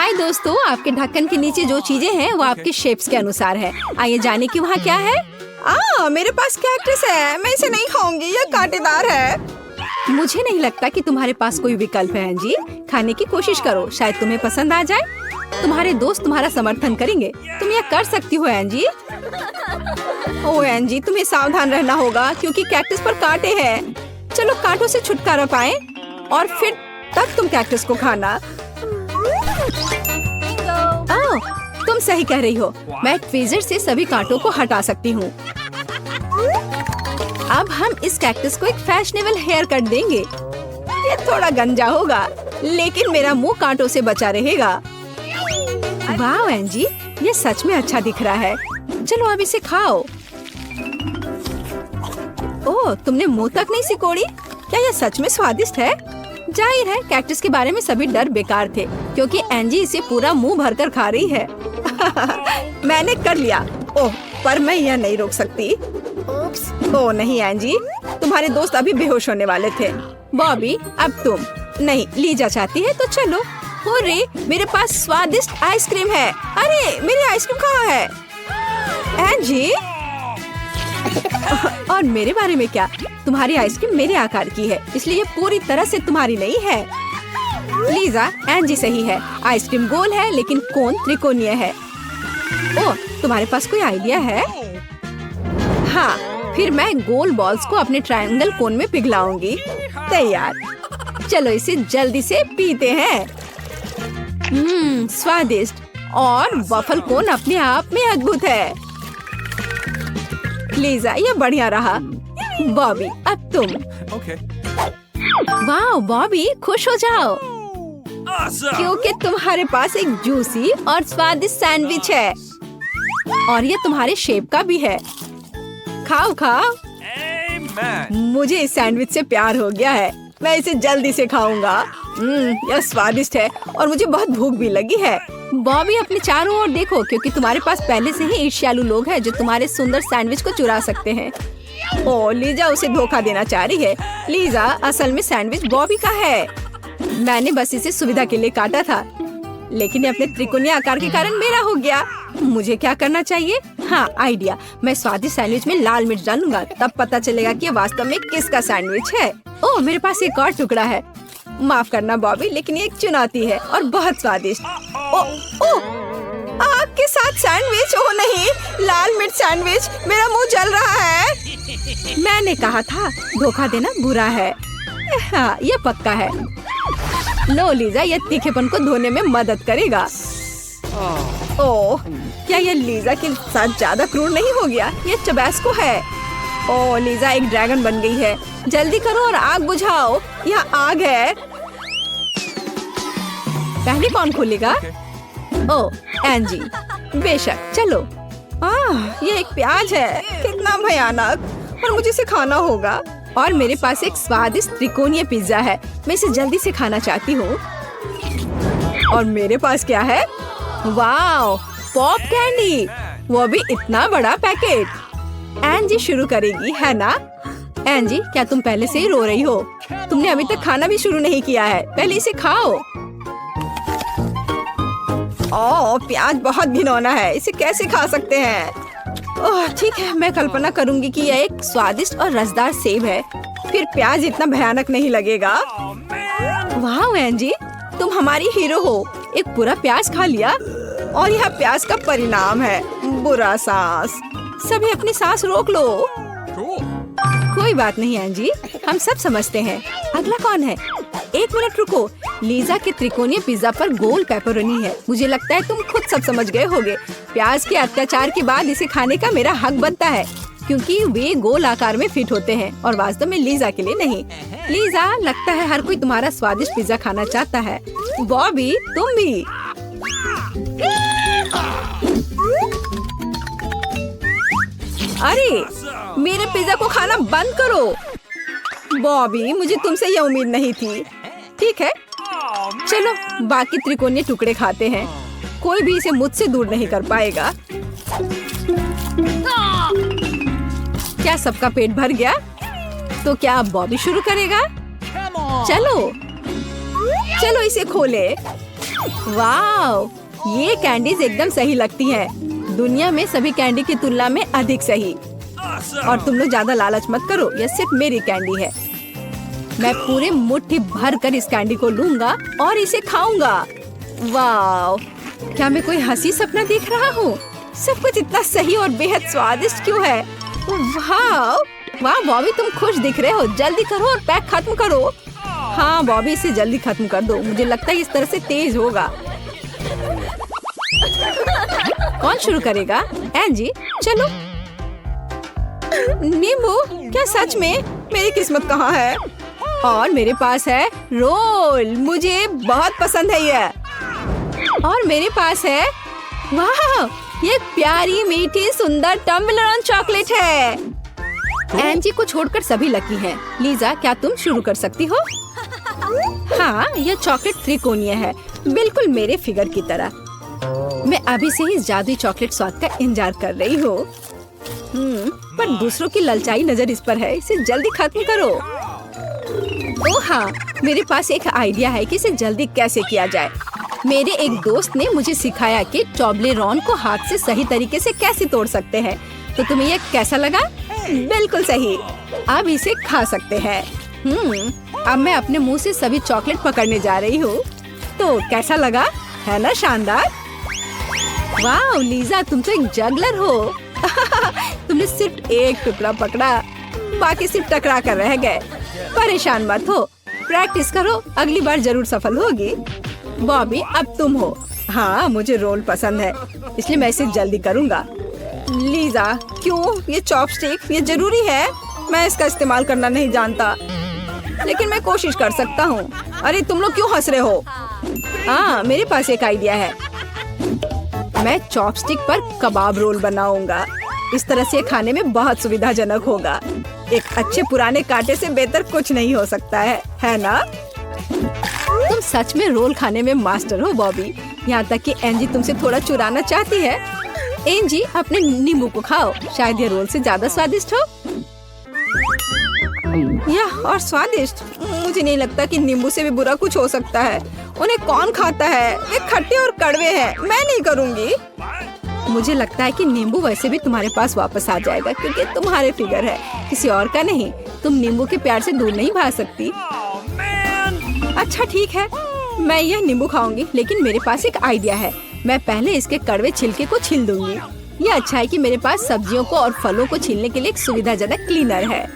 हाय दोस्तों, आपके ढक्कन के नीचे जो चीजें हैं वो आपके शेप्स के अनुसार है। आइए जाने की वहाँ क्या है। मेरे पास कैक्टस है, मैं इसे नहीं खाऊंगी, ये कांटेदार है। मुझे नहीं लगता कि तुम्हारे पास कोई विकल्प है एंजी। खाने की कोशिश करो, शायद तुम्हें पसंद आ जाए। तुम्हारे दोस्त तुम्हारा समर्थन करेंगे, तुम यह कर सकती हो एंजी। ओह एंजी, तुम्हें सावधान रहना होगा क्योंकि कैक्टस पर कांटे हैं। चलो कांटों से छुटकारा पाएं और फिर तब तुम कैक्टस को खाना। तुम सही कह रही हो, मैं ट्वीजर से सभी कांटों को हटा सकती हूँ। अब हम इस कैक्टस को एक फैशनेबल हेयर कट देंगे। ये थोड़ा गंजा होगा, लेकिन मेरा मुंह कांटों से बचा रहेगा। वाह एंजी, ये सच में अच्छा दिख रहा है। चलो अब इसे खाओ। ओह, तुमने मुंह तक नहीं सिकोड़ी? क्या यह सच में स्वादिष्ट है? जाहिर है कैक्टस के बारे में सभी डर बेकार थे, क्योंकि एंजी इसे पूरा मुंह भरकर खा रही है। मैंने कर लिया। ओह, पर मैं यह नहीं रोक सकती। ओह नहीं एंजी, तुम्हारे दोस्त अभी बेहोश होने वाले थे। बॉबी, अब तुम। नहीं, लीजा चाहती है तो चलो। अरे, मेरे पास स्वादिष्ट आइसक्रीम है। अरे, मेरी आइसक्रीम कहाँ है? एंजी, और मेरे बारे में क्या? तुम्हारी आइसक्रीम मेरे आकार की है, इसलिए ये पूरी तरह से तुम्हारी नहीं है। लीजा, एंजी सही है। आइसक्रीम गोल है लेकिन कोन त्रिकोणीय है। ओह, तुम्हारे पास कोई आइडिया है? हाँ, फिर मैं गोल बॉल्स को अपने ट्रायंगल कोन में पिघलाऊंगी। तैयार। चलो इसे जल्दी से पीते हैं। स्वादिष्ट और वफल कोन अपने आप में अद्भुत है। लीजा, ये बढ़िया रहा। बॉबी, अब तुम। वाह बॉबी, खुश हो जाओ क्योंकि तुम्हारे पास एक जूसी और स्वादिष्ट सैंडविच है और ये तुम्हारे शेप का भी है। खाओ खाओ। मुझे इस सैंडविच से प्यार हो गया है। मैं इसे जल्दी से खाऊंगा। यह स्वादिष्ट है और मुझे बहुत भूख भी लगी है। बॉबी, अपने चारों ओर देखो, क्योंकि तुम्हारे पास पहले से ही ईर्ष्यालु लोग हैं जो तुम्हारे सुंदर सैंडविच को चुरा सकते हैं। ओह, लीजा उसे धोखा देना चाह रही है। लीजा, असल में सैंडविच बॉबी का है। मैंने बस इसे सुविधा के लिए काटा था, लेकिन ये अपने त्रिकोणीय आकार के कारण मेरा हो गया। मुझे क्या करना चाहिए? हाँ, आइडिया। मैं स्वादिष्ट सैंडविच में लाल मिर्च डालूंगा, तब पता चलेगा कि ये वास्तव में किसका सैंडविच है। ओह, मेरे पास एक और टुकड़ा है। माफ करना बॉबी, लेकिन ये एक चुनौती है और बहुत स्वादिष्ट। ओह, आपके साथ सैंडविच? ओह नहीं, लाल मिर्च सैंडविच। मेरा मुंह जल रहा है। मैंने कहा था, धोखा देना बुरा है। हाँ, ये पक्का है। लो लीजा, ये तीखेपन को धोने में मदद करेगा। ओह, क्या ये लीजा के साथ ज्यादा क्रूर नहीं हो गया? ये टबैस्को है। ओह, लीजा एक ड्रैगन बन गई है। जल्दी करो और आग बुझाओ। यहाँ आग है। पहले कौन खोलेगा? ओह, एंजी। बेशक, चलो। ये एक प्याज है। कितना भयानक, और मुझे इसे खाना होगा। और मेरे पास एक स्वादिष्ट त्रिकोणीय पिज्जा है, मैं इसे जल्दी से खाना चाहती हूँ। और मेरे पास क्या है? वाओ, पॉप कैंडी, वो भी इतना बड़ा पैकेट। एंजी शुरू करेगी, है ना? एंजी, क्या तुम पहले से ही रो रही हो? तुमने अभी तक खाना भी शुरू नहीं किया है। पहले इसे खाओ। ओह, प्याज बहुत घिनौना है, इसे कैसे खा सकते हैं? ओह, ठीक है, मैं कल्पना करूंगी कि यह एक स्वादिष्ट और रसदार सेब है, फिर प्याज इतना भयानक नहीं लगेगा। वाह एंजी, तुम हमारी हीरो हो। एक पूरा प्याज खा लिया और यह प्याज का परिणाम है, बुरा सांस। सभी अपनी सांस रोक लो। कोई बात नहीं एंजी, हम सब समझते हैं। अगला कौन है? एक मिनट रुको। लीजा के त्रिकोणीय पिज्जा पर गोल पेपरोनी है। मुझे लगता है तुम खुद सब समझ गए होगे। प्याज के अत्याचार के बाद इसे खाने का मेरा हक बनता है, क्योंकि वे गोल आकार में फिट होते हैं और वास्तव में लीजा के लिए नहीं। लीजा, लगता है हर कोई तुम्हारा स्वादिष्ट पिज्जा खाना चाहता है। बॉबी, तुम भी। अरे, मेरे पिज्जा को खाना बंद करो। बॉबी, मुझे तुमसे यह उम्मीद नहीं थी। ठीक है, चलो बाकी त्रिकोणीय टुकड़े खाते हैं। कोई भी इसे मुझसे दूर नहीं कर पाएगा। क्या सबका पेट भर गया? तो क्या अब बॉबी शुरू करेगा? चलो चलो इसे खोले। वाव, ये कैंडीज एकदम सही लगती हैं। दुनिया में सभी कैंडी की तुलना में अधिक सही। और तुम लोग ज्यादा लालच मत करो, यह सिर्फ मेरी कैंडी है। मैं पूरे मुट्ठी भर कर इस कैंडी को लूंगा और इसे खाऊंगा। वाव, क्या मैं कोई हंसी सपना देख रहा हूँ? सब कुछ इतना सही और बेहद स्वादिष्ट क्यों है? वाह वाह बॉबी, तुम खुश दिख रहे हो। जल्दी करो और पैक खत्म करो। हाँ बॉबी, इसे जल्दी खत्म कर दो। मुझे लगता है इस तरह से तेज होगा। कौन शुरू करेगा? एंजी, चलो। नींबू, क्या सच में? मेरी किस्मत कहाँ है? और मेरे पास है रोल, मुझे बहुत पसंद है ये। और मेरे पास है, वाह, ये प्यारी मीठी सुंदर टम्बलर चॉकलेट है। एंजी को छोड़कर सभी लकी हैं। लीजा, क्या तुम शुरू कर सकती हो? हाँ, यह चॉकलेट त्रिकोणीय है, बिल्कुल मेरे फिगर की तरह। मैं अभी से ही जादुई चॉकलेट स्वाद का इंतजार कर रही हूँ। पर दूसरों की ललचाई नजर इस पर है। इसे जल्दी खत्म करो। ओह हाँ, मेरे पास एक आइडिया है कि इसे जल्दी कैसे किया जाए। मेरे एक दोस्त ने मुझे सिखाया कि टॉब्लेरोन को हाथ से सही तरीके से कैसे तोड़ सकते हैं। तो तुम्हें यह कैसा लगा? बिल्कुल सही। अब इसे खा सकते हैं। अब मैं अपने मुंह से सभी चॉकलेट पकड़ने जा रही हूँ। तो कैसा लगा? है ना शानदार? वाह लीजा, तुम तो एक जगलर हो। तुमने सिर्फ एक टुकड़ा पकड़ा, बाकी सिर्फ टकरा कर रह गए। परेशान मत हो, प्रैक्टिस करो, अगली बार जरूर सफल होगी। बॉबी, अब तुम हो। हाँ, मुझे रोल पसंद है, इसलिए मैं इसे जल्दी करूँगा। लीजा, क्यों? ये चॉपस्टिक, ये जरूरी है? मैं इसका इस्तेमाल करना नहीं जानता, लेकिन मैं कोशिश कर सकता हूँ। अरे तुम लोग क्यों हंस रहे हो? हाँ, मेरे पास एक आइडिया है। मैं चॉपस्टिक पर कबाब रोल बनाऊंगा। इस तरह से खाने में बहुत सुविधाजनक होगा। एक अच्छे पुराने कांटे से बेहतर कुछ नहीं हो सकता है ना? तुम सच में रोल खाने में मास्टर हो बॉबी। यहाँ तक कि एंजी तुमसे थोड़ा चुराना चाहती है। एंजी, अपने नींबू को खाओ, शायद ये रोल से ज्यादा स्वादिष्ट हो। यह और स्वादिष्ट? मुझे नहीं लगता कि नींबू से भी बुरा कुछ हो सकता है। उन्हें कौन खाता है? वे खट्टे और कड़वे हैं। मैं नहीं करूँगी। मुझे लगता है कि नींबू वैसे भी तुम्हारे पास वापस आ जाएगा, क्योंकि तुम्हारे फिगर है, किसी और का नहीं। तुम नींबू के प्यार से दूर नहीं भाग सकती। अच्छा ठीक है, मैं यह नींबू खाऊंगी, लेकिन मेरे पास एक आइडिया है। मैं पहले इसके कड़वे छिलके को छील दूंगी। यह अच्छा है कि मेरे पास सब्जियों को और फलों को छीलने के लिए एक सुविधाजनक क्लीनर है।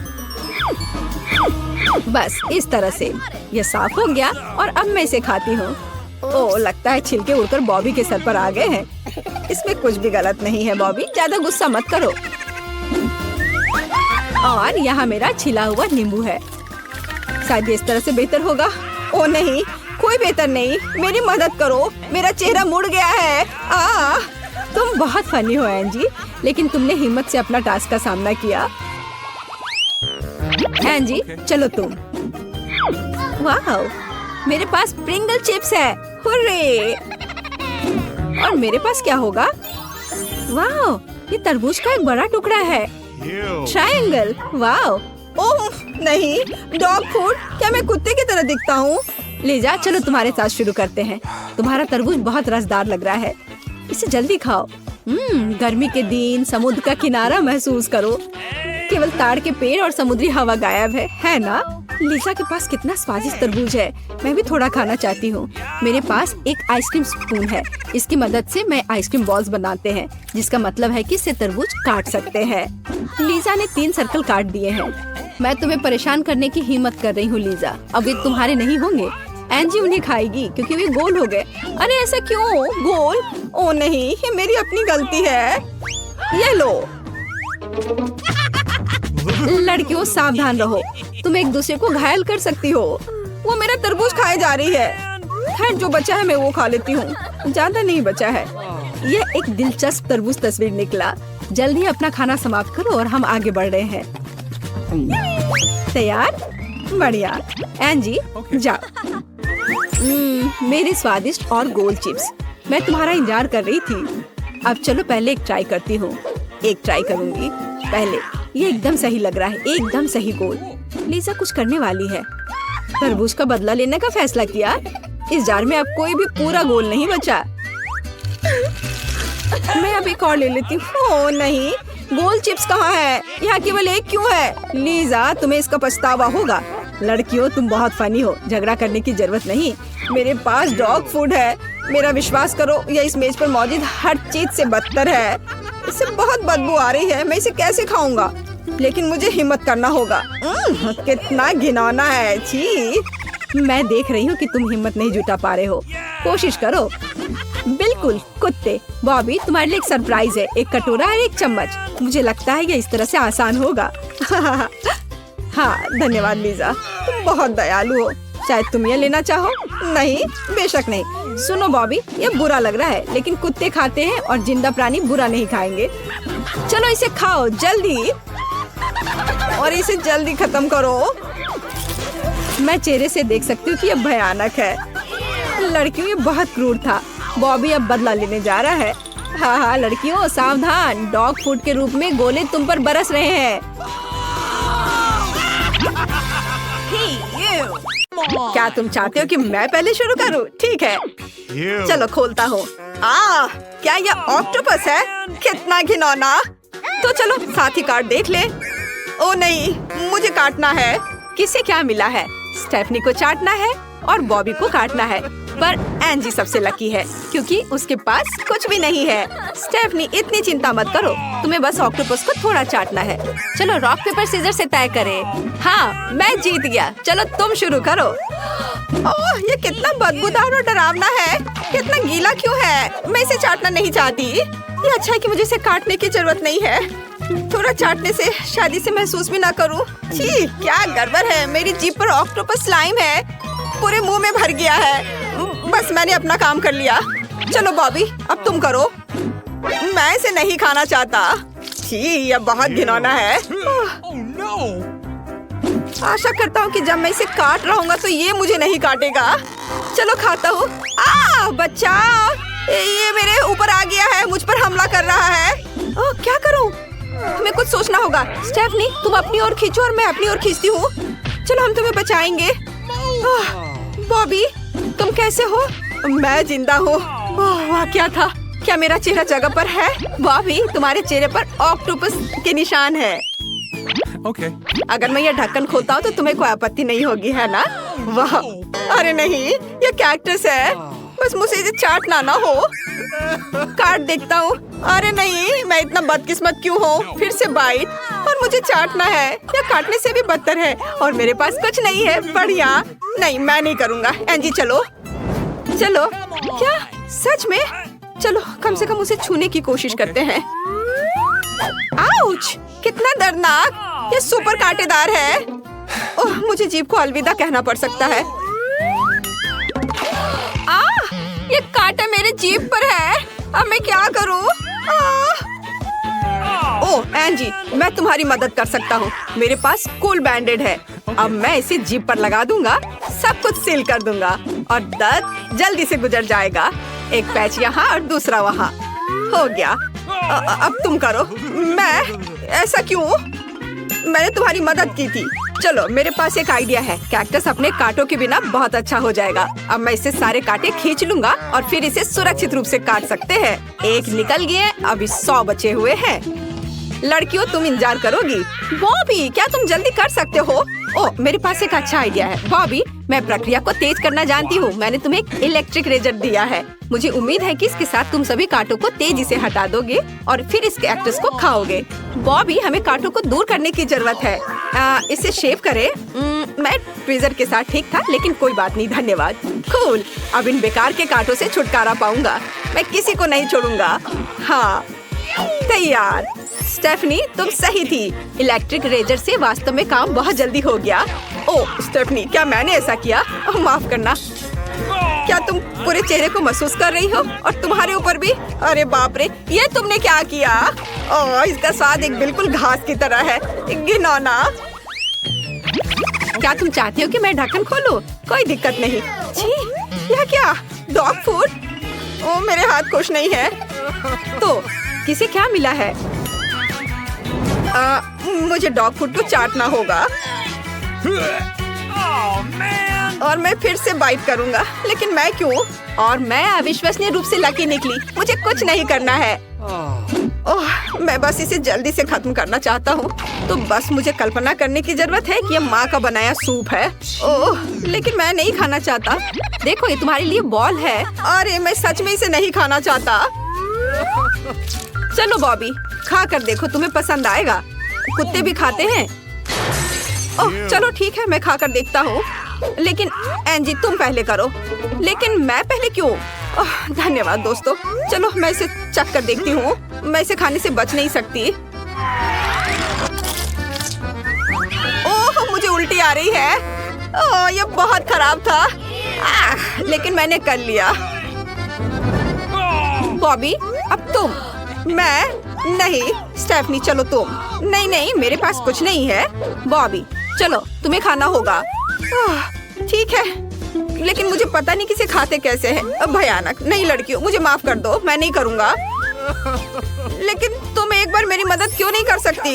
बस इस तरह से यह साफ हो गया और अब मैं इसे खाती हूँ। ओह, लगता है छिलके उड़कर बॉबी के सर पर आ गए हैं। इसमें कुछ भी गलत नहीं है बॉबी, ज्यादा गुस्सा मत करो। और यहाँ मेरा छिला हुआ नींबू है। शायद इस तरह से बेहतर होगा। ओह नहीं, कोई बेहतर नहीं, मेरी मदद करो, मेरा चेहरा मुड़ गया है। तुम बहुत फनी हो एंजी, लेकिन तुमने हिम्मत से अपना टास्क का सामना किया। एंजी, चलो तुम। वाह, मेरे पास प्रिंगल चिप्स है। हुर्रे! और मेरे पास क्या होगा? वाह, ये तरबूज का एक बड़ा टुकड़ा है। ट्रायंगल। वाह! ओह नहीं, डॉग फूड। क्या मैं कुत्ते की तरह दिखता हूँ? लीजा, चलो तुम्हारे साथ शुरू करते हैं। तुम्हारा तरबूज बहुत रसदार लग रहा है, इसे जल्दी खाओ। गर्मी के दिन समुद्र का किनारा महसूस करो। केवल ताड़ के पेड़ और समुद्री हवा गायब है ना? लीजा के पास कितना स्वादिष्ट तरबूज है। मैं भी थोड़ा खाना चाहती हूँ। मेरे पास एक आइसक्रीम स्पून है। इसकी मदद से मैं आइसक्रीम बॉल्स बनाते हैं, जिसका मतलब है कि इससे तरबूज काट सकते हैं। लीजा ने 3 सर्कल काट दिए हैं। मैं तुम्हें परेशान करने की हिम्मत कर रही हूँ लीजा। अब वे तुम्हारे नहीं होंगे। एंजी उन्हें खाएगी क्योंकि वे गोल हो गए। अरे ऐसा क्यों? गोल? ओ नहीं, ये मेरी अपनी गलती है। ये लो। लड़कियों, सावधान रहो, तुम एक दूसरे को घायल कर सकती हो। वो मेरा तरबूज खाए जा रही है। खैर, जो बचा है मैं वो खा लेती हूँ, ज्यादा नहीं बचा है। यह एक दिलचस्प तरबूज तस्वीर निकला। जल्दी अपना खाना समाप्त करो और हम आगे बढ़ रहे हैं। तैयार? बढ़िया। एंजी, जाओ। मेरे स्वादिष्ट और गोल चिप्स, मैं तुम्हारा इंतजार कर रही थी। अब चलो पहले एक ट्राई करती हूँ। एक ट्राई करूँगी पहले। ये एकदम सही लग रहा है, एकदम सही गोल। लीजा कुछ करने वाली है। तरबूज का बदला लेने का फैसला किया। इस जार में अब कोई भी पूरा गोल नहीं बचा। मैं अब एक और ले लेती हूँ। ओह नहीं, गोल चिप्स कहाँ है? यहाँ केवल एक क्यों है? लीजा, तुम्हें इसका पछतावा होगा। लड़कियों, तुम बहुत फनी हो, झगड़ा करने की जरूरत नहीं। मेरे पास डॉग फूड है। मेरा विश्वास करो, यह इस मेज पर मौजूद हर चीज से बदतर है। इससे बहुत बदबू आ रही है। मैं इसे कैसे खाऊंगा? लेकिन मुझे हिम्मत करना होगा। कितना घिनौना है। छी। मैं देख रही हूँ कि तुम हिम्मत नहीं जुटा पा रहे हो। कोशिश करो। बिल्कुल कुत्ते। बॉबी, तुम्हारे लिए एक सरप्राइज है। एक कटोरा और एक चम्मच। मुझे लगता है ये इस तरह से आसान होगा। हाँ, धन्यवाद लीजा, तुम बहुत दयालु हो। शायद तुम ये लेना चाहो? नहीं, बेशक नहीं। सुनो बॉबी, ये बुरा लग रहा है, लेकिन कुत्ते खाते हैं और जिंदा प्राणी बुरा नहीं खाएंगे। चलो इसे खाओ जल्दी, और इसे जल्दी खत्म करो। मैं चेहरे से देख सकती हूँ कि ये भयानक है। लड़कियों, ये बहुत क्रूर था। बॉबी अब बदला लेने जा रहा है। हाँ, लड़कियों सावधान, डॉग फूड के रूप में गोले तुम पर बरस रहे हैं। क्या तुम चाहते हो कि मैं पहले शुरू करूं? ठीक है, चलो खोलता हूँ। क्या ये ऑक्टोपस है? कितना घिनौना। तो चलो साथ ही कार्ड देख ले। ओ नहीं, मुझे काटना है। किसे क्या मिला है? स्टेफनी को चाटना है और बॉबी को काटना है। पर एंजी सबसे लकी है क्योंकि उसके पास कुछ भी नहीं है। स्टेफनी, इतनी चिंता मत करो, तुम्हें बस ऑक्टोपस को थोड़ा चाटना है। चलो रॉक पेपर सीजर से तय करें। हाँ, मैं जीत गया। चलो तुम शुरू करो। ओह, ये कितना बदबूदार और डरावना है। कितना गीला क्यों है? मैं इसे चाटना नहीं चाहती। ये अच्छा है कि मुझे इसे काटने की जरूरत नहीं है। थोड़ा चाटने से शादी से महसूस भी ना करूं। छी, क्या गड़बड़ है। मेरी जीभ पर ऑक्टोपस स्लाइम है, पूरे मुंह में भर गया है। बस मैंने अपना काम कर लिया। चलो बॉबी, अब तुम करो। मैं इसे नहीं खाना चाहता। छी, यह बहुत घिनौना है। आशा करता हूँ कि जब मैं इसे काट रहा हूँ तो ये मुझे नहीं काटेगा। चलो खाता हूँ। बचाओ, ये मेरे ऊपर आ गया है, मुझ पर हमला कर रहा है। क्या करूँ? हमें कुछ सोचना होगा। स्टेफनी, तुम अपनी ओर खींचो और मैं अपनी ओर खींचती हूँ। चलो हम तुम्हें बचाएंगे। बॉबी, तुम कैसे हो? मैं जिंदा हूँ। वाह, क्या था? क्या मेरा चेहरा जगह पर है? बॉबी, तुम्हारे चेहरे पर ऑक्टोपस के निशान है। Okay. अगर मैं ये ढक्कन खोलता हूँ तो तुम्हें कोई आपत्ति नहीं होगी, है ना? वाह, अरे नहीं, ये कैक्टस है। बस मुझे इसे चाटना ना हो। काट देखता हूँ। अरे नहीं, मैं इतना बदकिस्मत क्यों हूँ? फिर से बाइट, और मुझे चाटना है। या काटने से भी बदतर है, और मेरे पास कुछ नहीं है। बढ़िया। नहीं, मैं नहीं करूँगा। एंजी चलो। चलो। क्या? सच में? चलो कम से कम उसे छूने की कोशिश करते हैं। आउच! कितना दर्दनाक। ये सुपर कांटेदार है। ओह, मुझे जीभ को अलविदा कहना पड़ सकता है। ये कांटा मेरे जीभ पर है। अब मैं क्या करूं? ओह एंजी, मैं तुम्हारी मदद कर सकता हूँ। मेरे पास कूल बैंडेड है। अब मैं इसे जीभ पर लगा दूंगा, सब कुछ सील कर दूंगा और दर्द जल्दी से गुजर जाएगा। एक पैच यहाँ और दूसरा वहाँ। हो गया। अब तुम करो। मैं? ऐसा क्यों? मैंने तुम्हारी मदद की थी। चलो, मेरे पास एक आइडिया है। कैक्टस अपने कांटों के बिना बहुत अच्छा हो जाएगा। अब मैं इससे सारे कांटे खींच लूंगा और फिर इसे सुरक्षित रूप से काट सकते हैं। एक निकल गए, अभी 100 बचे हुए हैं। लड़कियों, तुम इंतजार करोगी? बॉबी, क्या तुम जल्दी कर सकते हो? ओह, मेरे पास एक अच्छा आइडिया है। बॉबी, मैं प्रक्रिया को तेज करना जानती हूँ। मैंने तुम्हें एक इलेक्ट्रिक रेजर दिया है। मुझे उम्मीद है कि इसके साथ तुम सभी कांटों को तेजी से हटा दोगे और फिर इस कैक्टस को खाओगे। बॉबी, हमें कांटों को दूर करने की जरूरत है। इसे शेव करें। मैं ट्विजर के साथ ठीक था, लेकिन कोई बात नहीं, धन्यवाद। कूल। अब इन बेकार के कांटों से छुटकारा पाऊंगा। मैं किसी को नहीं छोड़ूंगा। हाँ, तैयार। स्टेफनी, तुम सही थी। इलेक्ट्रिक रेजर से वास्तव में काम बहुत जल्दी हो गया। ओह स्टेफनी, क्या मैंने ऐसा किया? माफ करना। क्या तुम पूरे चेहरे को महसूस कर रही हो? और तुम्हारे ऊपर भी? अरे बाप रे, ये तुमने क्या किया? ओह, इसका स्वाद एक बिल्कुल घास की तरह है। घिनौना। क्या तुम चाहती हो कि मैं ढक्कन खोलूं? कोई दिक्कत नहीं। छी, यह क्या? Dog food? ओह, मेरे हाथ खुश नहीं है। तो किसे क्या मिला है? मुझे डॉग फूड को चाटना होगा। और मैं फिर से बाइट करूंगा, लेकिन मैं क्यों? और मैं अविश्वसनीय रूप से लकी निकली। मुझे कुछ नहीं करना है। ओह, मैं बस इसे जल्दी से खत्म करना चाहता हूँ। तो बस मुझे कल्पना करने की जरूरत है कि ये माँ का बनाया सूप है। ओह, लेकिन मैं नहीं खाना चाहता। देखो ये तुम्हारे लिए बॉल है। अरे मैं सच में इसे नहीं खाना चाहता। चलो बॉबी, खा कर देखो, तुम्हें पसंद आएगा। कुत्ते भी खाते हैं। ओह चलो ठीक है, मैं खा कर देखता हूँ। लेकिन एंजी तुम पहले करो। लेकिन मैं पहले क्यों? ओह धन्यवाद दोस्तों। चलो मैं इसे चख कर देखती हूँ। मैं इसे खाने से बच नहीं सकती। ओह मुझे उल्टी आ रही है। ओह ये बहुत खराब था। लेकिन मैंने कर लिया। बॉबी अब तुम। मैं नहीं। स्टेफनी चलो तुम। नहीं नहीं मेरे पास कुछ नहीं है। बॉबी चलो तुम्हें खाना होगा। ठीक है, लेकिन मुझे पता नहीं किसे खाते कैसे है। भयानक। नहीं लड़कियों, मुझे माफ कर दो, मैं नहीं करूँगा। लेकिन तुम एक बार मेरी मदद क्यों नहीं कर सकती?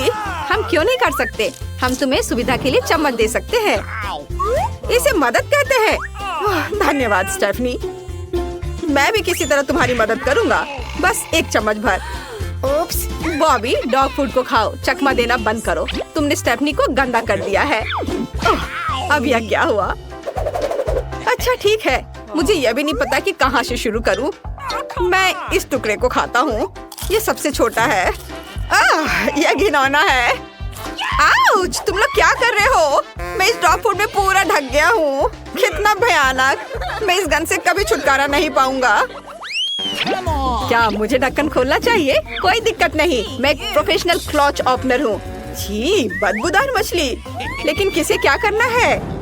हम क्यों नहीं कर सकते? हम तुम्हें सुविधा के लिए चम्मच दे सकते हैं। इसे मदद कहते हैं? धन्यवाद स्टेफनी। मैं भी किसी तरह तुम्हारी मदद करूँगा। बस एक चम्मच भर। ओप्स। बॉबी डॉग फूड को खाओ, चकमा देना बंद करो। तुमने स्टेफनी को गंदा कर दिया है। अब यह क्या हुआ? अच्छा ठीक है, मुझे यह भी नहीं पता कि कहाँ से शुरू करूँ। मैं इस टुकड़े को खाता हूँ। ये सबसे छोटा है। यह घिनौना है। आउच! तुम लोग क्या कर रहे हो? मैं इस डॉग फूड में पूरा ढक गया हूँ। कितना भयानक। मैं इस गन से कभी छुटकारा नहीं पाऊंगा। क्या मुझे ढक्कन खोलना चाहिए? कोई दिक्कत नहीं, मैं एक प्रोफेशनल क्लॉच ओपनर हूँ। छी, बदबूदार मछली। लेकिन किसे क्या करना है?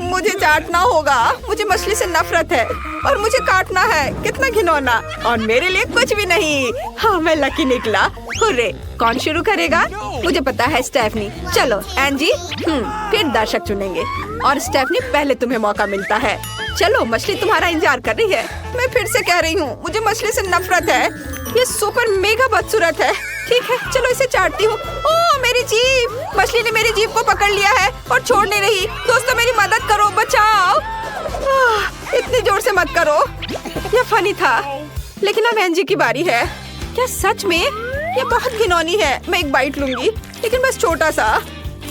मुझे चाटना होगा। मुझे मछली से नफरत है और मुझे काटना है। कितना घिनौना। और मेरे लिए कुछ भी नहीं। हाँ मैं लकी निकला। हुर्रे। कौन शुरू करेगा? मुझे पता है स्टेफनी। चलो एंजी। फिर दर्शक चुनेंगे। और स्टेफनी पहले तुम्हें मौका मिलता है। चलो मछली तुम्हारा इंतजार कर रही है। मैं फिर से कह रही हूँ, मुझे मछली से नफरत है। ये सुपर मेगा बदसूरत है। ठीक है चलो इसे चाटती हूँ। ओह मेरी जीभ! मछली ने मेरी जीभ को पकड़ लिया है और छोड़ नहीं रही। दोस्तों मेरी मदद करो, बचाओ। इतनी जोर से मत करो। यह फनी था। लेकिन अब एंजी की बारी है। क्या सच में? यह बहुत घिनौनी है। मैं एक बाइट लूंगी, लेकिन बस छोटा सा।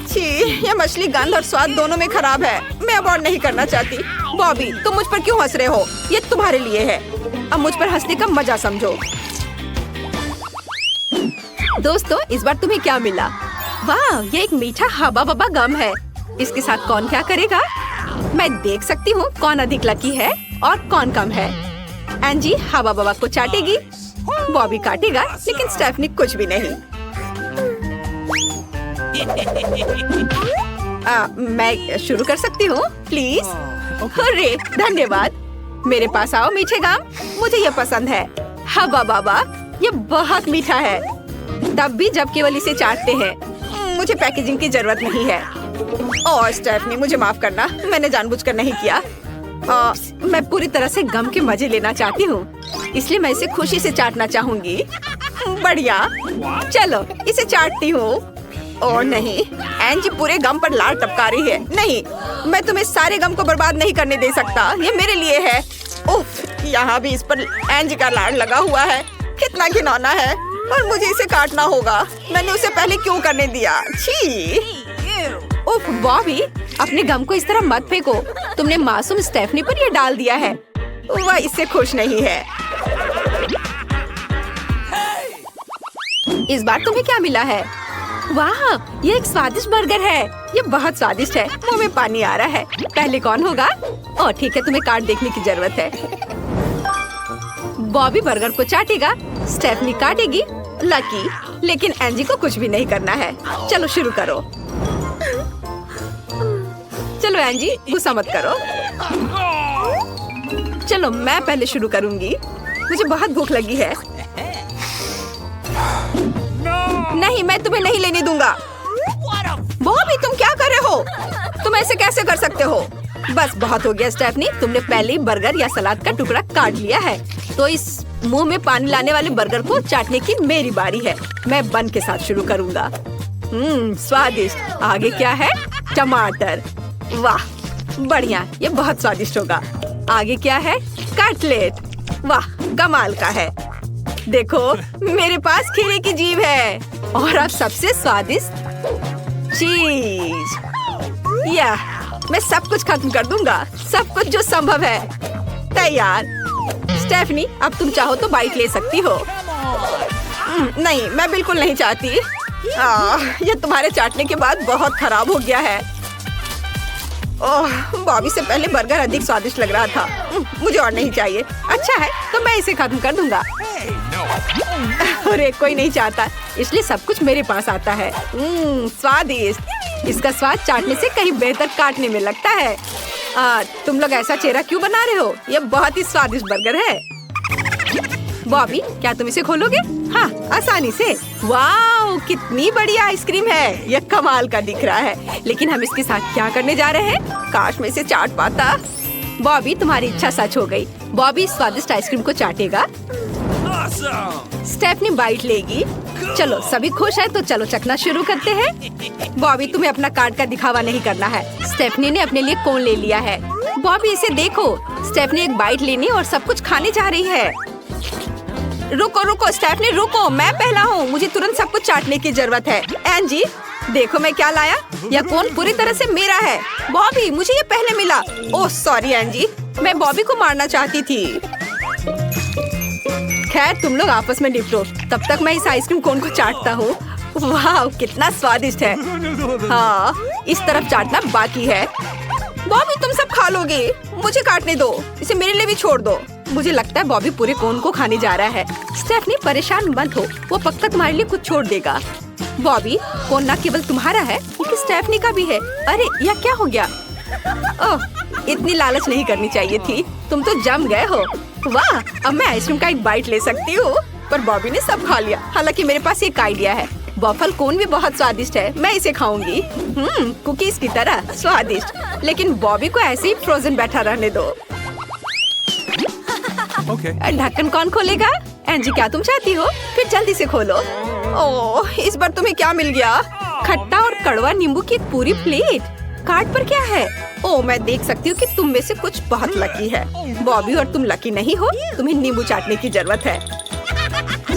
छी, यह मछली गंध और स्वाद दोनों में खराब है। मैं अब और नहीं करना चाहती। बॉबी तुम मुझ पर क्यों हंस रहे हो? ये तुम्हारे लिए है। अब मुझ पर हंसने का मजा समझो। दोस्तों इस बार तुम्हें क्या मिला? वाह, ये एक मीठा हबा बबा गम है। इसके साथ कौन क्या करेगा? मैं देख सकती हूँ कौन अधिक लकी है और कौन कम है। एंजी हबा बबा को चाटेगी, बॉबी काटेगा, लेकिन स्टेफनी कुछ भी नहीं। मैं शुरू कर सकती हूँ प्लीज? हुर्रे, धन्यवाद। मेरे पास आओ मीठे गाम, मुझे ये पसंद है। हबा बाबा, ये बहुत मीठा है, तब भी जब केवल इसे चाटते हैं। मुझे पैकेजिंग की जरूरत नहीं है। और स्टेफनी मुझे माफ करना, मैंने जानबूझकर नहीं किया। मैं पूरी तरह से गम के मजे लेना चाहती हूँ, इसलिए मैं इसे खुशी से चाटना चाहूंगी। बढ़िया, चलो इसे चाटती हूँ। और नहीं, एंजी पूरे गम पर लार टपका रही है। नहीं, मैं तुम्हें सारे गम को बर्बाद नहीं करने दे सकता, ये मेरे लिए है। उफ, यहाँ भी इस पर एंजी का लार लगा हुआ है। कितना घिनौना है और मुझे इसे काटना होगा। मैंने उसे पहले क्यों करने दिया? छी! उफ बॉबी, अपने गम को इस तरह मत फेंको। तुमने मासूम स्टेफनी पर ये डाल दिया है। वह इससे खुश नहीं है। इस बार तुम्हें क्या मिला है? वाह, ये एक स्वादिष्ट बर्गर है। ये बहुत स्वादिष्ट है, मुंह में पानी आ रहा है। पहले कौन होगा? ओह ठीक है, तुम्हें कार्ड देखने की जरूरत है। बॉबी बर्गर को चाटेगा, स्टेफनी काटेगी, लकी, लेकिन एंजी को कुछ भी नहीं करना है। चलो शुरू करो। चलो एंजी, गुस्सा मत करो। चलो मैं पहले शुरू करूंगी, मुझे बहुत भूख लगी है। नहीं, मैं तुम्हें नहीं लेने दूंगा। बॉबी तुम क्या कर रहे हो? तुम ऐसे कैसे कर सकते हो? बस बहुत हो गया स्टेफनी, तुमने पहले ही बर्गर या सलाद का टुकड़ा काट लिया है, तो इस मुंह में पानी लाने वाले बर्गर को चाटने की मेरी बारी है। मैं बन के साथ शुरू करूंगा। स्वादिष्ट। आगे क्या है? टमाटर। वाह, बढ़िया, ये बहुत स्वादिष्ट होगा। आगे क्या है? कटलेट। वाह, कमाल का है। देखो, मेरे पास खीरे की जीभ है। और अब सबसे स्वादिष्ट चीज। मैं सब कुछ खत्म कर दूंगा, सब कुछ जो संभव है। तैयार। स्टेफनी, अब तुम चाहो तो बाइट ले सकती हो। नहीं, मैं बिल्कुल नहीं चाहती। ये तुम्हारे चाटने के बाद बहुत खराब हो गया है। ओह, बॉबी से पहले बर्गर अधिक स्वादिष्ट लग रहा था। मुझे और नहीं चाहिए। अच्छा है, तो मैं इसे खत्म कर दूंगा। अरे कोई नहीं चाहता, इसलिए सब कुछ मेरे पास आता है। स्वादिष्ट। इसका स्वाद चाटने से कहीं बेहतर काटने में लगता है। तुम लोग ऐसा चेहरा क्यों बना रहे हो? यह बहुत ही स्वादिष्ट बर्गर है। बॉबी, क्या तुम इसे खोलोगे? हाँ, आसानी से। वाओ, कितनी बढ़िया आइसक्रीम है। यह कमाल का दिख रहा है। लेकिन हम इसके साथ क्या करने जा रहे हैं? काश मैं इसे चाट पाता। बॉबी, तुम्हारी इच्छा सच हो गई। बॉबी स्वादिष्ट आइसक्रीम को चाटेगा। स्टेफनी बाइट लेगी। चलो, सभी खुश है तो चलो चखना शुरू करते हैं। बॉबी, तुम्हें अपना कार्ड का दिखावा नहीं करना है। स्टेफनी ने अपने लिए कोन ले लिया है। बॉबी, इसे देखो। स्टेफनी एक बाइट लेने और सब कुछ खाने जा रही है। रुको रुको स्टेफनी, रुको। मैं पहला हूँ, मुझे तुरंत सब कुछ चाटने की जरूरत है। एंजी, देखो मैं क्या लाया। यह कोन पूरी तरह से मेरा है। बॉबी, मुझे ये पहले मिला। ओह सॉरी एंजी, मैं बॉबी को मारना चाहती थी। खैर, तुम लोग आपस में निपटो, तब तक मैं इस आइसक्रीम कोन को चाटता हूँ। वाह, कितना स्वादिष्ट है। हाँ, इस तरफ चाटना बाकी है। बॉबी, तुम सब खा लोगे, मुझे काटने दो। इसे मेरे लिए भी छोड़ दो। मुझे लगता है बॉबी पूरे कोन को खाने जा रहा है। स्टेफनी, परेशान मत हो, वो पक्का तुम्हारे लिए कुछ छोड़ देगा। बॉबी, कोन न केवल तुम्हारा है, बल्कि स्टेफनी का भी है। अरे, यह क्या हो गया? ओह, इतनी लालच नहीं करनी चाहिए थी। तुम तो जम गए हो। वाह, अब मैं आइसक्रीम का एक बाइट ले सकती हूँ। पर बॉबी ने सब खा लिया। हालांकि मेरे पास एक आइडिया है। वॉफल कोन भी बहुत स्वादिष्ट है, मैं इसे खाऊंगी। कुकीज की तरह स्वादिष्ट। लेकिन बॉबी को ऐसे ही फ्रोजन बैठा रहने दो। ढक्कन कौन खोलेगा? एंजी, क्या तुम चाहती हो? फिर जल्दी से खोलो। ओह, इस बार तुम्हें क्या मिल गया? खट्टा और कड़वा नींबू की एक पूरी प्लेट। कार्ड पर क्या है? ओह, मैं देख सकती हूँ कि तुम में से कुछ बहुत लकी है। बॉबी, और तुम लकी नहीं हो। तुम्हें नींबू चाटने की जरूरत है।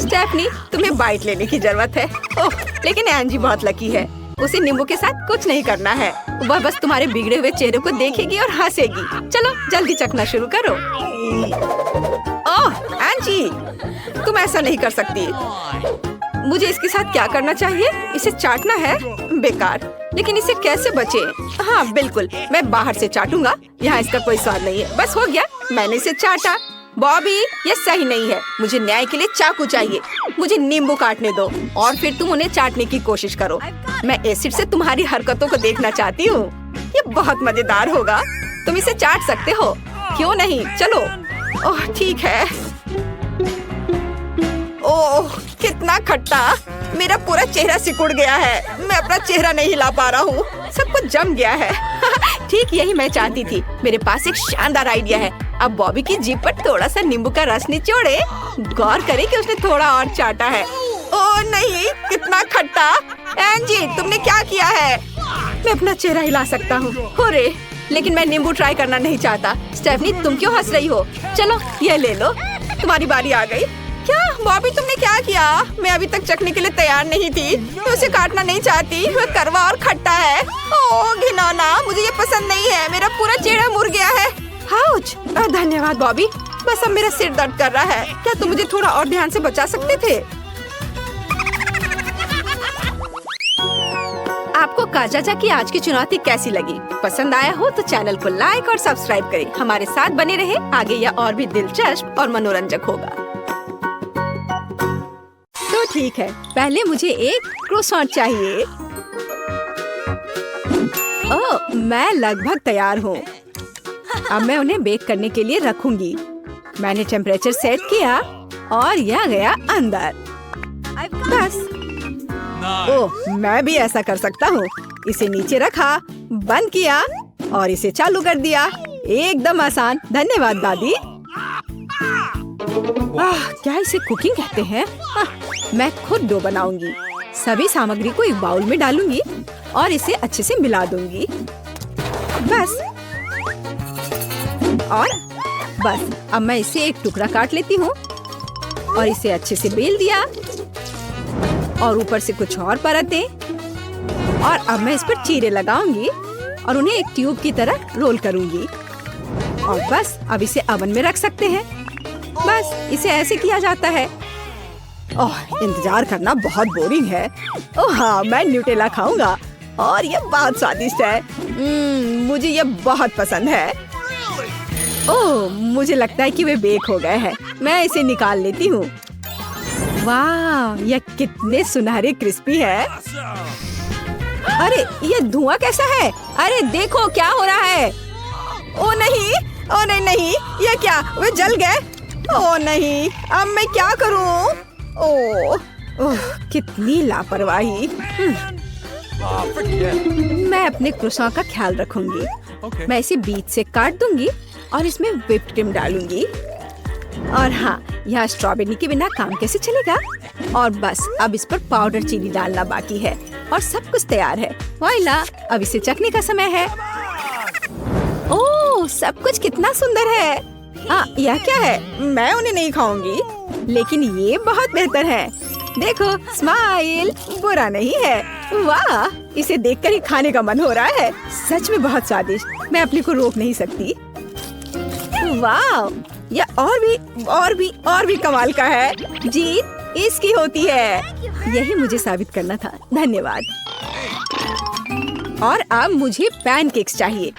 स्टेफनी, तुम्हें बाइट लेने की जरूरत है। ओह, लेकिन एंजी बहुत लकी है। उसे नींबू के साथ कुछ नहीं करना है। वह बस तुम्हारे बिगड़े हुए चेहरे को देखेगी और हंसेगी। चलो जल्दी चखना शुरू करो। ओह एंजी, तुम ऐसा नहीं कर सकती। मुझे इसके साथ क्या करना चाहिए? इसे चाटना है? बेकार। लेकिन इसे कैसे बचे? हाँ बिल्कुल, मैं बाहर से चाटूंगा। यहाँ इसका कोई स्वाद नहीं है। बस हो गया, मैंने इसे चाटा। बॉबी, ये सही नहीं है। मुझे न्याय के लिए चाकू चाहिए। मुझे नींबू काटने दो और फिर तुम उन्हें चाटने की कोशिश करो। मैं एसिड से तुम्हारी हरकतों को देखना चाहती हूँ। ये बहुत मजेदार होगा। तुम इसे चाट सकते हो, क्यों नहीं? चलो। ओह ठीक है। ओह कितना खट्टा। मेरा पूरा चेहरा सिकुड़ गया है। मैं अपना चेहरा नहीं हिला पा रहा हूँ। सब कुछ जम गया है। ठीक यही मैं चाहती थी। मेरे पास एक शानदार आइडिया है। अब बॉबी की जीभ पर थोड़ा सा नींबू का रस निचोड़े। गौर करें कि उसने थोड़ा और चाटा है। ओह नहीं, कितना खट्टा। एंजी, तुमने क्या किया है? मैं अपना चेहरा हिला सकता हूँ। होरे, लेकिन मैं नींबू ट्राई करना नहीं चाहता। स्टेफनी, तुम क्यों हंस रही हो? चलो ये ले लो, तुम्हारी बारी आ गई। क्या बॉबी, तुमने क्या किया? मैं अभी तक चखने के लिए तैयार नहीं थी। मैं उसे काटना नहीं चाहती। वह कड़वा और खट्टा है। ओह घिनौना, मुझे ये पसंद नहीं है। मेरा पूरा चेहरा मुड़ गया है। हाउच। धन्यवाद बॉबी, बस अब मेरा सिर दर्द कर रहा है। क्या तुम मुझे थोड़ा और ध्यान से बचा सकते थे? आपको काजाजा की आज की चुनौती कैसी लगी? पसंद आया हो तो चैनल को लाइक और सब्सक्राइब करें। हमारे साथ बने रहे। आगे यह और भी दिलचस्प और मनोरंजक होगा। तो ठीक है, पहले मुझे एक क्रोसॉन्ट चाहिए। ओह, मैं लगभग तैयार हूँ। अब मैं उन्हें बेक करने के लिए रखूंगी। मैंने टेम्परेचर सेट किया और यह गया अंदर। बस। ओह, मैं भी ऐसा कर सकता हूँ। इसे नीचे रखा, बंद किया और इसे चालू कर दिया। एकदम आसान। धन्यवाद दादी। क्या इसे कुकिंग कहते हैं? मैं खुद डो बनाऊंगी। सभी सामग्री को एक बाउल में डालूंगी और इसे अच्छे से मिला दूंगी। बस और बस अब मैं इसे एक टुकड़ा काट लेती हूँ और इसे अच्छे से बेल दिया और ऊपर से कुछ और परतें और अब मैं इस पर चीरे लगाऊंगी और उन्हें एक ट्यूब की तरह रोल करूंगी और बस अब इसे ओवन में रख सकते हैं। बस इसे ऐसे किया जाता है। ओह, इंतजार करना बहुत बोरिंग है। ओह हाँ, मैं न्यूटेला खाऊंगा और ये बहुत स्वादिष्ट है। मुझे ये बहुत पसंद है। ओह, मुझे लगता है कि वे बेक हो गए हैं। मैं इसे निकाल लेती हूँ। वाह, ये कितने सुनहरे क्रिस्पी है। अरे ये धुआं कैसा है? अरे देखो क्या हो रहा है। ओ नहीं, ओ नहीं नहीं, ये क्या, वे जल गए। ओ नहीं, अब मैं क्या करूं? ओह, कितनी लापरवाही। मैं अपने क्रोसान का ख्याल रखूंगी। मैं इसे बीच से काट दूंगी और इसमें व्हिप्ड क्रीम डालूंगी। और हाँ, यहाँ स्ट्रॉबेरी के बिना काम कैसे चलेगा? और बस अब इस पर पाउडर चीनी डालना बाकी है और सब कुछ तैयार है। वाइला, अब इसे चखने का समय है। ओह, सब कुछ कितना सुंदर है। यह क्या है? मैं उन्हें नहीं खाऊंगी, लेकिन ये बहुत बेहतर है। देखो, स्माइल बुरा नहीं है। वाह, इसे देखकर ही खाने का मन हो रहा है। सच में बहुत स्वादिष्ट, मैं अपने को रोक नहीं सकती। वाह, यह और भी कमाल का है। जीत इसकी होती है। यही मुझे साबित करना था। धन्यवाद। और अब मुझे पैनकेक्स चाहिए।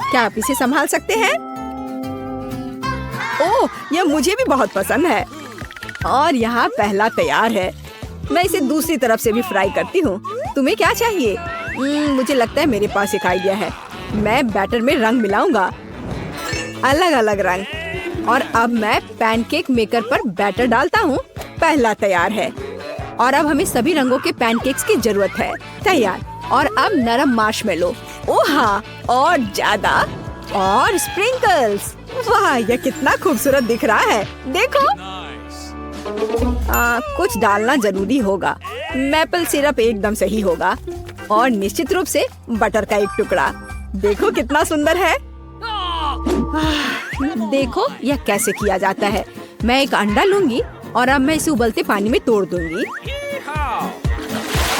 क्या आप इसे संभाल सकते हैं? ओह, यह मुझे भी बहुत पसंद है। और यहाँ पहला तैयार है। मैं इसे दूसरी तरफ से भी फ्राई करती हूँ। तुम्हें क्या चाहिए? मुझे लगता है मेरे पास एक आइडिया है। मैं बैटर में रंग मिलाऊंगा, अलग अलग रंग। और अब मैं पैनकेक मेकर पर बैटर डालता हूँ। पहला तैयार है और अब हमें सभी रंगों के पैनकेक्स की जरूरत है। तैयार। और अब नरम मार्शमेलो। ओह हाँ, और ज्यादा और स्प्रिंकल्स। वाह, यह कितना खूबसूरत दिख रहा है। देखो, कुछ डालना जरूरी होगा। मैपल सिरप एकदम सही होगा और निश्चित रूप से बटर का एक टुकड़ा। देखो कितना सुंदर है। देखो यह कैसे किया जाता है। मैं एक अंडा लूंगी और अब मैं इसे उबलते पानी में तोड़ दूंगी।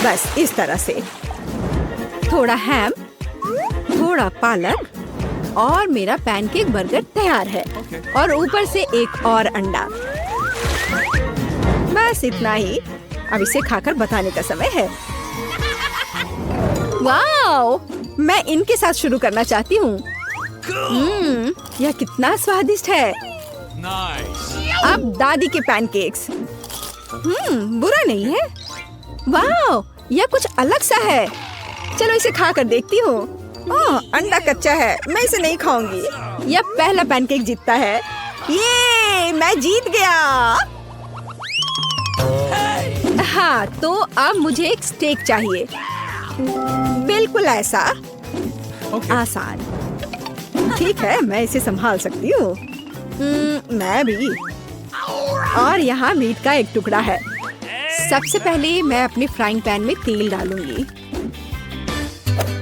बस इस तरह से। थोड़ा हैम, थोड़ा पालक और मेरा पैनकेक बर्गर तैयार है। और ऊपर से एक और अंडा। बस इतना ही। अब इसे खाकर बताने का समय है। वाओ, मैं इनके साथ शुरू करना चाहती हूँ। यह कितना स्वादिष्ट है। अब दादी के पैनकेक्स। बुरा नहीं है। वाओ, यह कुछ अलग सा है। चलो इसे खाकर देखती हूँ। अंडा कच्चा है, मैं इसे नहीं खाऊंगी। यह पहला पैनकेक जीतता है। ये मैं जीत गया। हाँ, तो अब मुझे एक स्टेक चाहिए। बिल्कुल ऐसा। आसान। ठीक है, मैं इसे संभाल सकती हूँ। मैं भी। और यहाँ मीट का एक टुकड़ा है। सबसे पहले मैं अपने फ्राइंग पैन में तेल डालूंगी।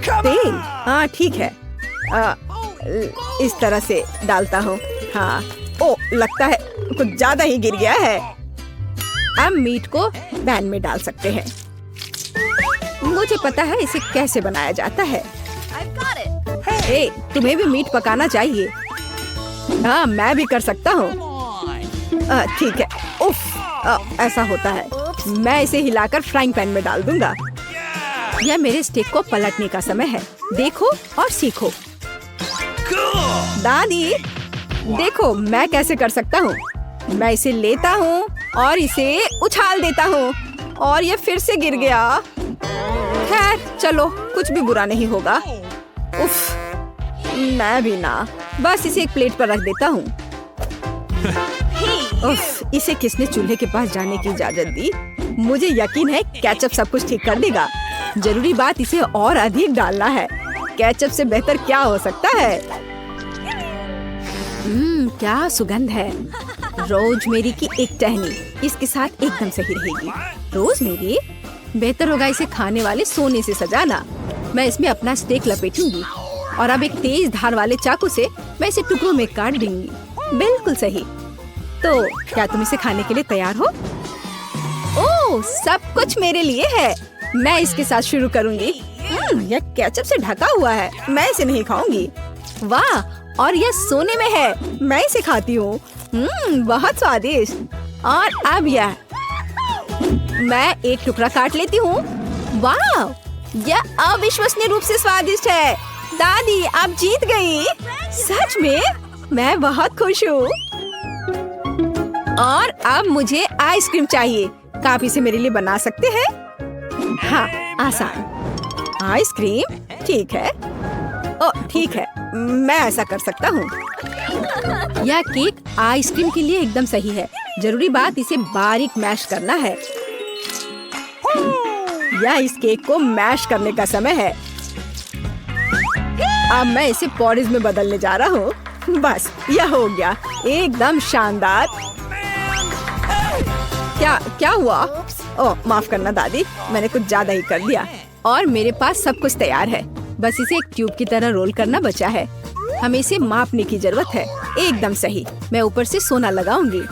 तेल? हाँ ठीक है। इस तरह से डालता हूँ। हाँ। लगता है कुछ ज्यादा ही गिर गया है। अब मीट को पैन में डाल सकते हैं। मुझे पता है इसे कैसे बनाया जाता है। तुम्हें भी मीट पकाना चाहिए। हाँ, मैं भी कर सकता हूँ। ठीक है। उफ, ऐसा होता है। मैं इसे हिलाकर फ्राइंग पैन में डाल दूंगा। यह मेरे स्टेक को पलटने का समय है। देखो और सीखो। दादी, देखो मैं कैसे कर सकता हूँ। मैं इसे लेता हूँ और इसे उछाल देता हूँ और ये फिर से गिर गया। खैर चलो, कुछ भी बुरा नहीं होगा। उफ, मैं भी ना। बस इसे एक प्लेट पर रख देता हूँ। उफ, इसे किसने चूल्हे के पास जाने की इजाजत दी? मुझे यकीन है केचप सब कुछ ठीक कर देगा। जरूरी बात इसे और अधिक डालना है। केचप से बेहतर क्या हो सकता है? क्या सुगंध है। रोजमेरी की एक टहनी इसके साथ एकदम सही रहेगी। रोजमेरी? बेहतर होगा इसे खाने वाले सोने से सजाना। मैं इसमें अपना स्टेक लपेटूंगी और अब एक तेज धार वाले चाकू से मैं इसे टुकड़ों में काट दूंगी। बिल्कुल सही। तो क्या तुम इसे खाने के लिए तैयार हो? ओह, सब कुछ मेरे लिए है। मैं इसके साथ शुरू करूंगी। यह केचप से ढका हुआ है। मैं इसे नहीं खाऊंगी। वाह, और यह सोने में है। मैं इसे खाती हूँ। बहुत स्वादिष्ट। और अब यह मैं एक टुकड़ा काट लेती हूँ। वाह, यह अविश्वसनीय रूप से स्वादिष्ट है। दादी, आप जीत गई। सच में? मैं बहुत खुश हूँ। और अब मुझे आइसक्रीम चाहिए। क्या आप इसे मेरे लिए बना सकते हैं? हाँ, आसान। आइसक्रीम? ठीक है। ओह, ठीक है, मैं ऐसा कर सकता हूँ। यह केक आइसक्रीम के लिए एकदम सही है। जरूरी बात इसे बारीक मैश करना है। यह इस केक को मैश करने का समय है। अब मैं इसे पॉरेज में बदलने जा रहा हूँ। बस, यह हो गया। एकदम शानदार। क्या हुआ? ओह, माफ करना दादी, मैंने कुछ ज्यादा ही कर दिया। और मेरे पास सब कुछ तैयार है। बस इसे एक ट्यूब की तरह रोल करना बचा है। हमें इसे मापने की जरूरत है। एकदम सही। मैं ऊपर से सोना लगाऊंगी,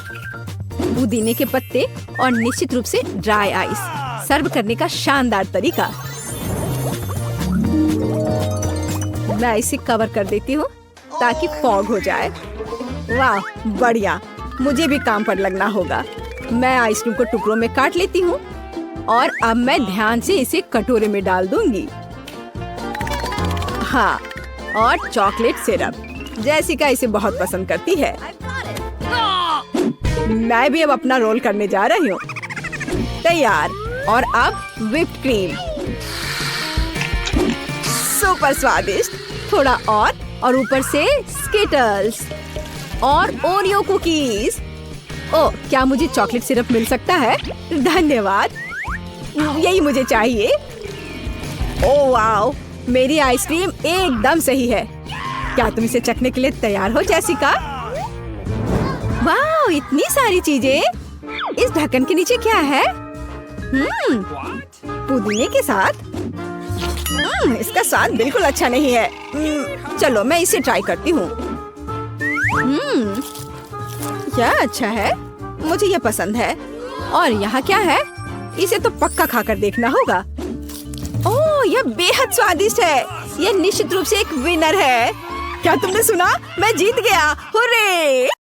पुदीने के पत्ते और निश्चित रूप से ड्राई आइस। सर्व करने का शानदार तरीका। मैं इसे कवर कर देती हूँ ताकि फॉग हो जाए। वाह, बढ़िया। मुझे भी काम पर लगना होगा। मैं आइसक्रीम को टुकड़ों में काट लेती हूँ और अब मैं ध्यान से इसे कटोरे में डाल दूंगी। हाँ, और चॉकलेट सिरप। जैसिका इसे बहुत पसंद करती है। मैं भी अब अपना रोल करने जा रही हूँ। तैयार। और अब व्हिप्ड क्रीम। सुपर स्वादिष्ट। थोड़ा और ऊपर से स्किटल्स और ओरियो कुकीज। ओह, क्या मुझे चॉकलेट सिरप मिल सकता है? धन्यवाद, यही मुझे चाहिए। ओह वाओ, मेरी आइसक्रीम एकदम सही है। क्या तुम इसे चखने के लिए तैयार हो जैसिका? वाह, इतनी सारी चीजें। इस ढक्कन के नीचे क्या है? पुदीने के साथ। इसका स्वाद बिल्कुल अच्छा नहीं है। चलो, मैं इसे ट्राई करती हूँ। क्या अच्छा है। मुझे ये पसंद है। और यहाँ क्या है? इसे तो पक्का खाकर देखना होगा। ओह, यह बेहद स्वादिष्ट है। यह निश्चित रूप से एक विनर है। क्या तुमने सुना? मैं जीत गया। हुर्रे!